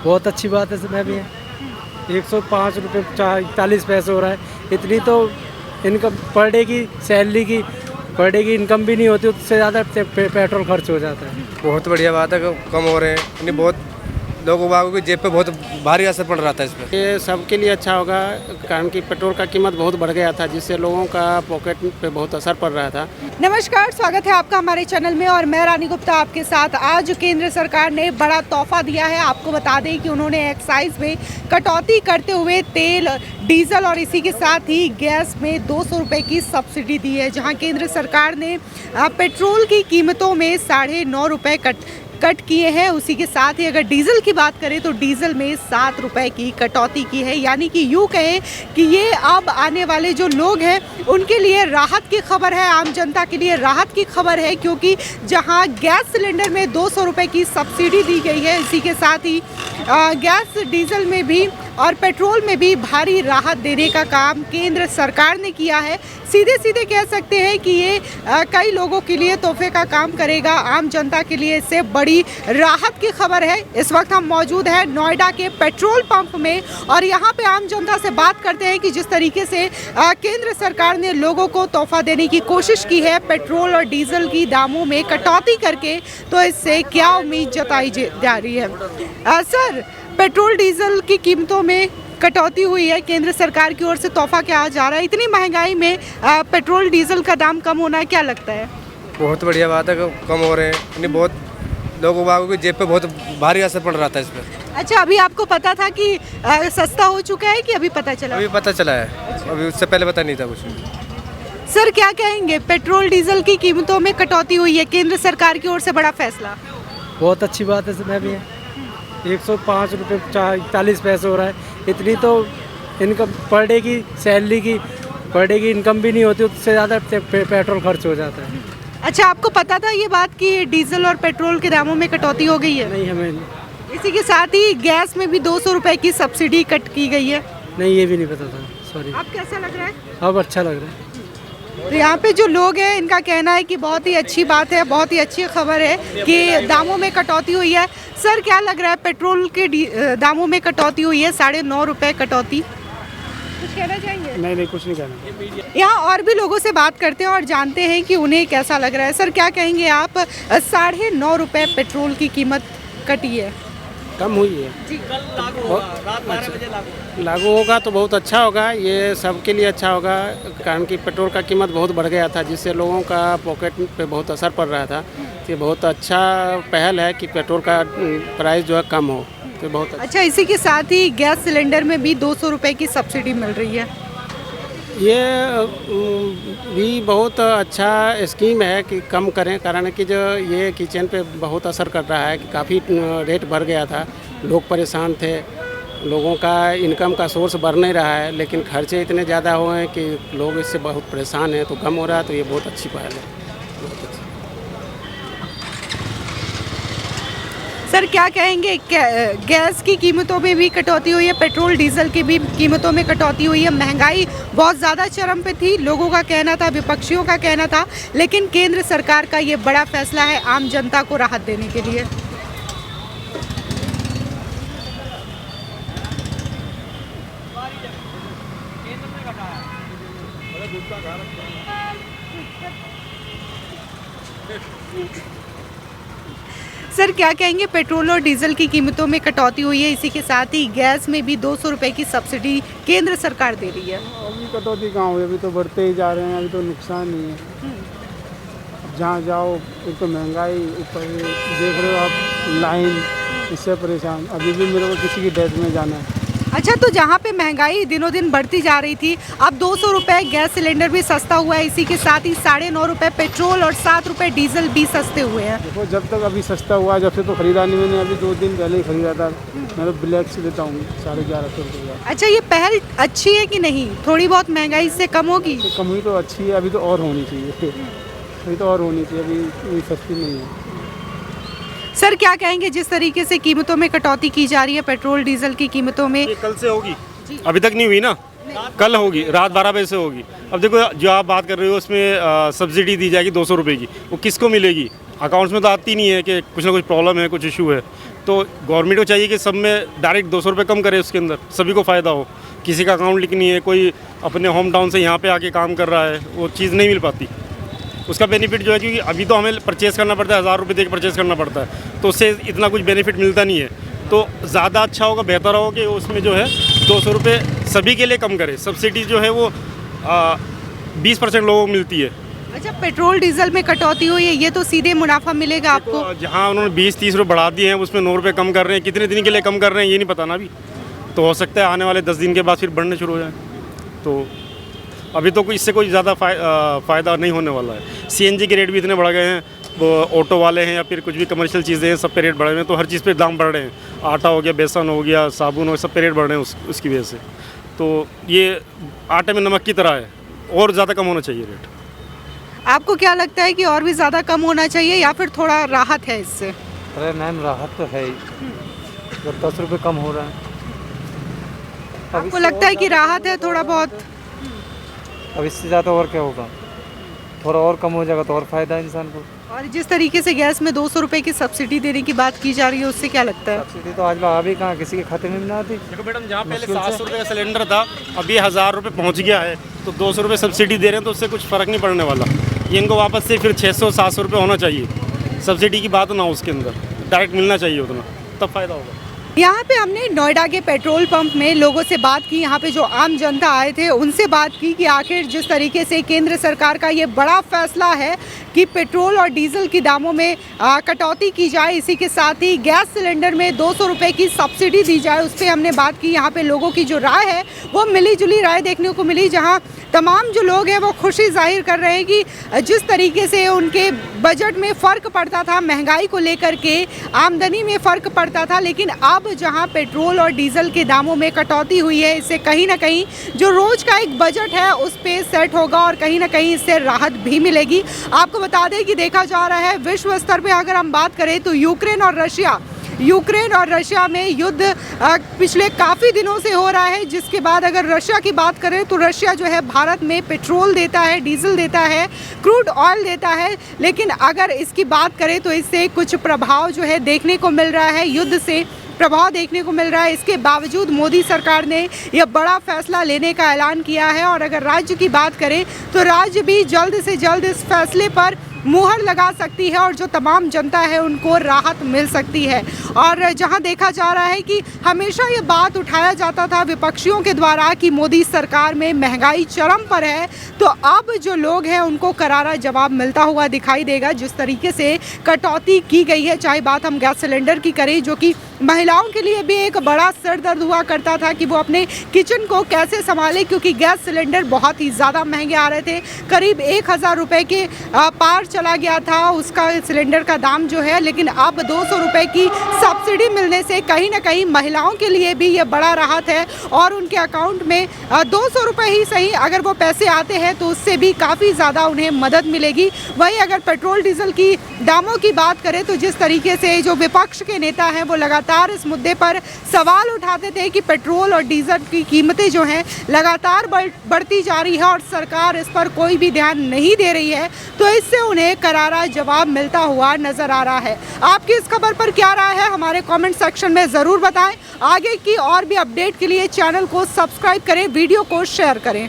बहुत अच्छी बात है समय भी 105 रुपये 40 पैसे हो रहा है। इतनी तो इनकम पर डे की इनकम भी नहीं होती, उससे ज़्यादा पेट्रोल खर्च हो जाता है। बहुत बढ़िया बात है कि कम हो रहे हैं, यानी बहुत लोगों बागों की जेब पे बहुत भारी असर पड़ रहा था इस पर। ये सबके लिए अच्छा होगा, कारण कि पेट्रोल का कीमत बहुत बढ़ गया था, जिससे लोगों का पॉकेट पे बहुत असर पड़ रहा था। नमस्कार, स्वागत है आपका हमारे चैनल में और मैं रानी गुप्ता आपके साथ। आज केंद्र सरकार ने बड़ा तोहफा दिया है। आपको बता दें कि उन्होंने एक्साइज में कटौती करते हुए तेल, डीजल और इसी के साथ ही गैस में 200 रुपये की सब्सिडी दी है। जहां केंद्र सरकार ने पेट्रोल की कीमतों में 9.5 रुपये कट किए हैं। उसी के साथ ही अगर डीजल की बात करें तो डीजल में 7 रुपये की कटौती की है। यानी कि यूँ कहें कि ये अब आने वाले जो लोग हैं उनके लिए राहत की खबर है, आम जनता के लिए राहत की खबर है, क्योंकि जहां गैस सिलेंडर में 200 रुपये की सब्सिडी दी गई है, इसी के साथ ही गैस, डीजल में भी और पेट्रोल में भी भारी राहत देने का काम केंद्र सरकार ने किया है। सीधे सीधे कह सकते हैं कि ये कई लोगों के लिए तोहफे का काम करेगा। आम जनता के लिए इससे बड़ी राहत की खबर है। इस वक्त हम मौजूद हैं नोएडा के पेट्रोल पंप में और यहाँ पे आम जनता से बात करते हैं कि जिस तरीके से केंद्र सरकार ने लोगों को तोहफा देने की कोशिश की है पेट्रोल और डीजल की दामों में कटौती करके, तो इससे क्या उम्मीद जताई जा रही है। सर, पेट्रोल डीजल की कीमतों में कटौती हुई है, केंद्र सरकार की ओर से तोहफा क्या जा रहा है। इतनी महंगाई में पेट्रोल डीजल का दाम कम होना क्या लगता है? बहुत बढ़िया बात है कि कम हो रहे हैं, यानी बहुत लोगों बागों की जेब पे बहुत भारी असर पड़ रहा था इस पर। अच्छा, अभी आपको पता था कि सस्ता हो चुका है कि अभी पता चला? अभी पता चला है। अच्छा। अभी उससे पहले पता नहीं था कुछ। सर, क्या कहेंगे, पेट्रोल डीजल की कीमतों में कटौती हुई है, केंद्र सरकार की ओर से बड़ा फैसला। बहुत अच्छी बात है समय भी 105 रुपये 40 पैसे हो रहा है। इतनी तो इनकम पर डे की इनकम भी नहीं होती, उससे ज़्यादा पेट्रोल खर्च हो जाता है। अच्छा, आपको पता था ये बात कि डीजल और पेट्रोल के दामों में कटौती हो गई है? नहीं, हमें इसी के साथ ही गैस में भी 200 रुपये की सब्सिडी कट की गई है। नहीं, ये भी नहीं पता था, सॉरी। अब कैसा लग रहा है? अब अच्छा लग रहा है। तो यहाँ पे जो लोग हैं इनका कहना है कि बहुत ही अच्छी बात है, बहुत ही अच्छी खबर है कि दामों में कटौती हुई है। सर, क्या लग रहा है, पेट्रोल के दामों में कटौती हुई है, 9.5 रुपये कटौती, कुछ कहना चाहेंगे? नहीं, कुछ नहीं कहना। यहाँ और भी लोगों से बात करते हैं और जानते हैं कि उन्हें कैसा लग रहा है। सर, क्या कहेंगे आप, 9.5 रुपये पेट्रोल की कीमत कटी है, कम हुई है जी, लागू होगा तो बहुत अच्छा होगा। ये सबके लिए अच्छा होगा, कारण कि पेट्रोल का कीमत बहुत बढ़ गया था, जिससे लोगों का पॉकेट पे बहुत असर पड़ रहा था। ये बहुत अच्छा पहल है कि पेट्रोल का प्राइस जो है कम हो, तो बहुत अच्छा। इसी के साथ ही गैस सिलेंडर में भी 200 रुपये की सब्सिडी मिल रही है। ये भी बहुत अच्छा स्कीम है कि कम करें, कारण कि जो ये किचन पे बहुत असर कर रहा है कि काफ़ी रेट बढ़ गया था, लोग परेशान थे, लोगों का इनकम का सोर्स बढ़ नहीं रहा है, लेकिन खर्चे इतने ज़्यादा हुए हैं कि लोग इससे बहुत परेशान हैं। तो कम हो रहा है, तो ये बहुत अच्छी पहल है, बहुत अच्छी। सर, क्या कहेंगे, गैस की कीमतों में भी कटौती हुई है, पेट्रोल डीजल की भी कीमतों में कटौती हुई है। महंगाई बहुत ज़्यादा चरम पे थी, लोगों का कहना था, विपक्षियों का कहना था, लेकिन केंद्र सरकार का ये बड़ा फैसला है आम जनता को राहत देने के लिए। सर, क्या कहेंगे, पेट्रोल और डीजल की कीमतों में कटौती हुई है, इसी के साथ ही गैस में भी 200 रुपये की सब्सिडी केंद्र सरकार दे रही है। अभी कटौती कहाँ हुई, अभी तो बढ़ते ही जा रहे हैं, अभी तो नुकसान नहीं है। जहाँ जाओ एक तो महंगाई, ऊपर देख रहे हो आप लाइन, इससे परेशान। अभी भी मेरे को किसी की डेथ में जाना है। अच्छा, तो जहाँ पे महंगाई दिनों दिन बढ़ती जा रही थी, अब 200 रुपये गैस सिलेंडर भी सस्ता हुआ है, इसी के साथ ही 9.5 रुपये पेट्रोल और 7 रुपये डीजल भी सस्ते हुए हैं। देखो, जब तक अभी सस्ता हुआ, जब से तो खरीदा नहीं मैंने, अभी 2 दिन पहले ही खरीदा था। मैं तो ब्लैक से देता हूँ 1150 रुपये। अच्छा, ये पहल अच्छी है कि नहीं? थोड़ी बहुत महंगाई इससे कम होगी? तो कम हुई तो अच्छी है, अभी तो और होनी चाहिए, अभी तो और होनी चाहिए, अभी इतनी सस्ती नहीं है। सर, क्या कहेंगे, जिस तरीके से कीमतों में कटौती की जा रही है पेट्रोल डीजल की कीमतों में? ये कल से होगी, अभी तक नहीं हुई ना, कल होगी, रात 12 बजे से होगी। अब देखो, जो आप बात कर रहे हो उसमें सब्सिडी दी जाएगी 200 रुपये की, वो किसको मिलेगी? अकाउंट्स में तो आती नहीं है कि कुछ ना कुछ प्रॉब्लम है, कुछ इशू है, तो गवर्नमेंट को चाहिए कि सब में डायरेक्ट 200 रुपये कम करे, उसके अंदर सभी को फ़ायदा हो। किसी का अकाउंट लिंक नहीं है, कोई अपने होम टाउन से यहाँ पे आके काम कर रहा है, वो चीज़ नहीं मिल पाती। उसका बेनिफिट जो है, क्योंकि अभी तो हमें परचेज़ करना पड़ता है, 1000 रुपये दे के परचेज़ करना पड़ता है, तो उससे इतना कुछ बेनिफिट मिलता नहीं है। तो ज़्यादा अच्छा होगा, बेहतर होगा कि उसमें जो है 200 रुपये सभी के लिए कम करे। सब्सिडी जो है वो 20% लोगों को मिलती है। अच्छा, पेट्रोल डीजल में कटौती हुई है, ये तो सीधे मुनाफा मिलेगा आपको। जहाँ उन्होंने 20-30 रुपये बढ़ा दिए हैं, उसमें 9 रुपये कम कर रहे हैं। कितने दिन के लिए कम कर रहे हैं ये नहीं पता ना अभी, तो हो सकता है आने वाले 10 दिन के बाद फिर बढ़ने शुरू हो जाए। तो अभी तो इससे कोई ज़्यादा फ़ायदा नहीं होने वाला है। CNG के रेट भी इतने बढ़ गए हैं, वो ऑटो वाले हैं या फिर कुछ भी कमर्शियल चीज़ें हैं, सब पे रेट बढ़ रहे हैं। तो हर चीज़ पे दाम बढ़ रहे हैं। आटा हो गया, बेसन हो गया, साबुन हो गया, सब पे रेट बढ़ रहे हैं उसकी वजह से। तो ये आटे में नमक की तरह है, और ज़्यादा कम होना चाहिए रेट। आपको क्या लगता है कि और भी ज़्यादा कम होना चाहिए या फिर थोड़ा राहत है इससे? अरे मैम, राहत तो है ही, जब 10 रुपये कम हो रहा है। आपको लगता है कि राहत है थोड़ा बहुत? अब इससे ज़्यादा और क्या होगा, थोड़ा और कम हो जाएगा तो और फ़ायदा है इंसान को। और जिस तरीके से गैस में 200 रुपये की सब्सिडी देने की बात की जा रही है, उससे क्या लगता है? सब्सिडी तो आज आ भी कहाँ, किसी के खाते में भी ना आती। देखो मैडम, जहाँ पहले 700 रुपये का सिलेंडर था, अभी 1000 रुपये पहुँच गया है, तो 200 रुपये सब्सिडी दे रहे हैं, तो उससे कुछ फ़र्क नहीं पड़ने वाला। ये इनको वापस से फिर 600-700 रुपये होना चाहिए। सब्सिडी की बात ना हो, उसके अंदर डायरेक्ट मिलना चाहिए उतना, तब फ़ायदा होगा। यहाँ पे हमने नोएडा के पेट्रोल पंप में लोगों से बात की, यहाँ पे जो आम जनता आए थे उनसे बात की कि आखिर जिस तरीके से केंद्र सरकार का ये बड़ा फैसला है कि पेट्रोल और डीजल की दामों में कटौती की जाए, इसी के साथ ही गैस सिलेंडर में 200 रुपये की सब्सिडी दी जाए, उस पर हमने बात की। यहाँ पे लोगों की जो राय है वो मिली जुली राय देखने को मिली, जहाँ तमाम जो लोग हैं वो खुशी जाहिर कर रहे हैं कि जिस तरीके से उनके बजट में फ़र्क पड़ता था, महंगाई को लेकर के आमदनी में फ़र्क पड़ता था, लेकिन अब जहां पेट्रोल और डीजल के दामों में कटौती हुई है, इससे कहीं ना कहीं जो रोज़ का एक बजट है उस पे सेट होगा और कहीं ना कहीं इससे राहत भी मिलेगी। आपको बता दें कि देखा जा रहा है विश्व स्तर पे अगर हम बात करें तो यूक्रेन और रशिया में युद्ध पिछले काफ़ी दिनों से हो रहा है, जिसके बाद अगर रशिया की बात करें तो रशिया जो है भारत में पेट्रोल देता है, डीजल देता है, क्रूड ऑयल देता है, लेकिन अगर इसकी बात करें तो इससे कुछ प्रभाव जो है देखने को मिल रहा है, युद्ध से प्रभाव देखने को मिल रहा है। इसके बावजूद मोदी सरकार ने यह बड़ा फैसला लेने का ऐलान किया है और अगर राज्य की बात करें तो राज्य भी जल्द से जल्द इस फैसले पर मुहर लगा सकती है और जो तमाम जनता है उनको राहत मिल सकती है। और जहां देखा जा रहा है कि हमेशा ये बात उठाया जाता था विपक्षियों के द्वारा कि मोदी सरकार में महंगाई चरम पर है, तो अब जो लोग हैं उनको करारा जवाब मिलता हुआ दिखाई देगा। जिस तरीके से कटौती की गई है, चाहे बात हम गैस सिलेंडर की करें, जो कि महिलाओं के लिए भी एक बड़ा सर दर्द हुआ करता था कि वो अपने किचन को कैसे संभाले, क्योंकि गैस सिलेंडर बहुत ही ज़्यादा महंगे आ रहे थे। करीब 1000 रुपये के पार चला गया था उसका सिलेंडर का दाम जो है, लेकिन अब 200 रुपये की सब्सिडी मिलने से कहीं ना कहीं महिलाओं के लिए भी ये बड़ा राहत है और उनके अकाउंट में 200 रुपये ही सही अगर वो पैसे आते हैं तो उससे भी काफ़ी ज़्यादा उन्हें मदद मिलेगी। वहीं अगर पेट्रोल डीजल की दामों की बात करें तो जिस तरीके से जो विपक्ष के नेता हैं वो लगातार इस मुद्दे पर सवाल उठाते थे कि पेट्रोल और डीजल की कीमतें जो हैं लगातार बढ़ती जा रही है और सरकार इस पर कोई भी ध्यान नहीं दे रही है, तो इससे उन्हें करारा जवाब मिलता हुआ नजर आ रहा है। आपकी इस खबर पर क्या राय है हमारे कमेंट सेक्शन में ज़रूर बताएं। आगे की और भी अपडेट के लिए चैनल को सब्सक्राइब करें, वीडियो को शेयर करें।